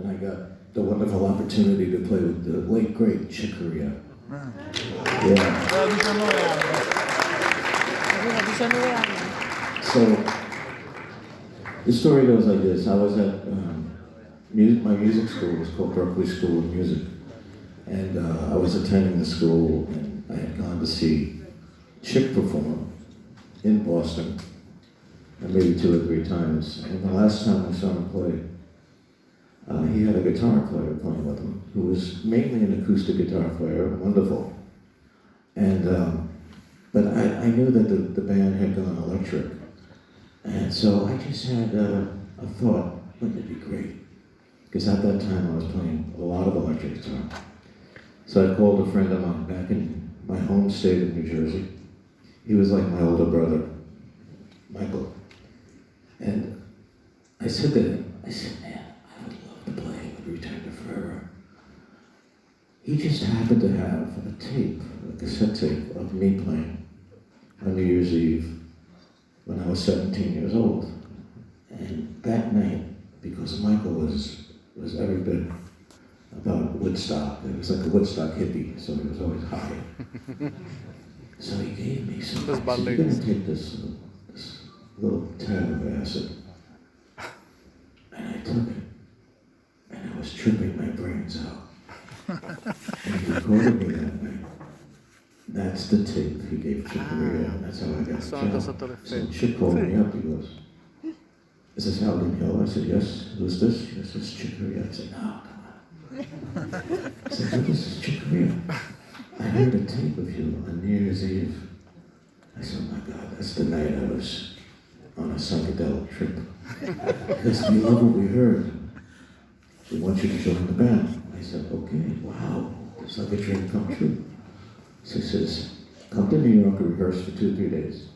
and I got the wonderful opportunity to play with the late, great Chick Corea. Yeah. So, the story goes like this. I was at my music school was called Berkeley School of Music. And I was attending the school, and I had gone to see Chick perform in Boston, maybe 2 or 3 times. And the last time I saw him play, he had a guitar player playing with him, who was mainly an acoustic guitar player, wonderful. And but I knew that the band had gone electric, and so I just had a thought: wouldn't it be great? Because at that time I was playing a lot of electric guitar. So I called a friend of mine back in my home state of New Jersey. He was like my older brother, Michael. And I said to him, man, I would love to play with Return to Forever. He just happened to have a tape, a cassette tape of me playing on New Year's Eve when I was 17 years old. And that night, because Michael was every bit about Woodstock. It was like a Woodstock hippie, so he was always high. So he gave me some. You're going to take this little tab of acid. And I took it. And I was tripping my brains out. And he recorded me that night. That's the tape he gave Chick Corea, and that's how I got the job. So Chick called me up, he goes, "Is this Howlin' Hill?" I said, "Yes." "Who's this?" He goes, "This is Chick Corea." I said, "No, come on." I said, "What is this Chick Corea? I heard a tape of you on New Year's Eve." I said, "Oh my God, that's the night I was on a psychedelic trip." Because we love what we heard. We want you to join the band. I said, "Okay, wow, it's like a dream come true." So he says, "Come to New York and rehearse for 2 or 3 days."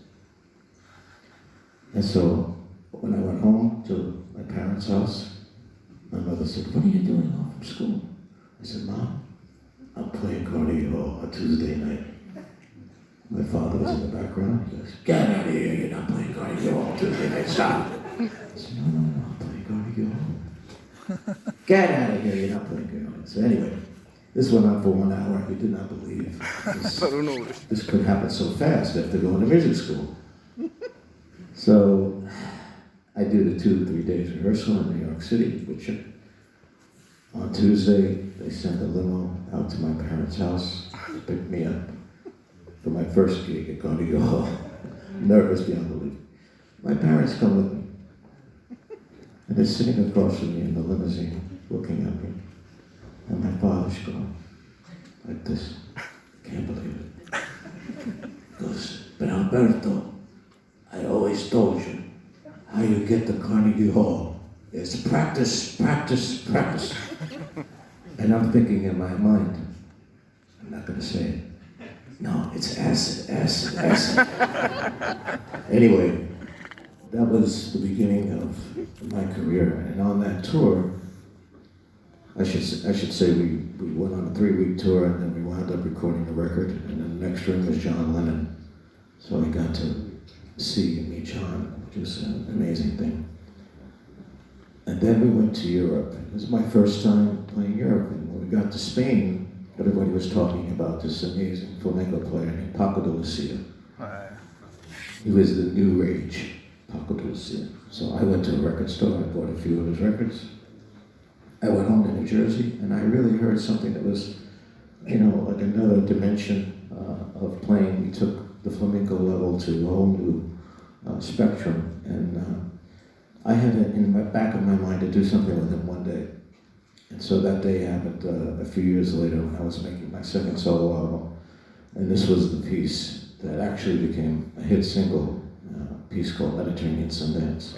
And so when I went home to my parents' house, my mother said, "What are you doing home from school?" I said, "Mom, I'm playing Carnegie Hall on Tuesday night." My father was in the background. He goes, "Get out of here, you're not playing Carnegie Hall on Tuesday night, stop." I said, "No, I'm playing Carnegie Hall." "Get out of here, you're not playing Carnegie Hall." So anyway, this went on for 1 hour. He did not believe this could happen so fast after going to music school. So I do the 2 or 3 days rehearsal in New York City with Chick. On Tuesday, they sent a limo out to my parents' house to pick me up for my first gig at Carnegie Hall. Nervous beyond belief. My parents come with me. And they're sitting across from me in the limousine, looking at me. And my father's going like this. Can't believe it. He goes, "But Alberto, I always told you, how you get to Carnegie Hall is practice, practice, practice." And I'm thinking in my mind, I'm not going to say it. No, it's acid, acid, acid. Anyway, that was the beginning of my career. And on that tour, I should say we went on a 3-week tour, and then we wound up recording a record. And then the next room was John Lennon. So I got to see and meet John, which was an amazing thing. And then we went to Europe. It was my first time playing Europe. And when we got to Spain, everybody was talking about this amazing flamenco player named Paco de Lucia. He was the new rage, Paco de Lucia. So I went to a record store, I bought a few of his records. I went home to New Jersey, and I really heard something that was, like another dimension of playing. We took the flamenco level to a whole new spectrum, and I had it in the back of my mind to do something with him one day. And so that day happened a few years later when I was making my second solo album. And this was the piece that actually became a hit single, a piece called Mediterranean Sundance.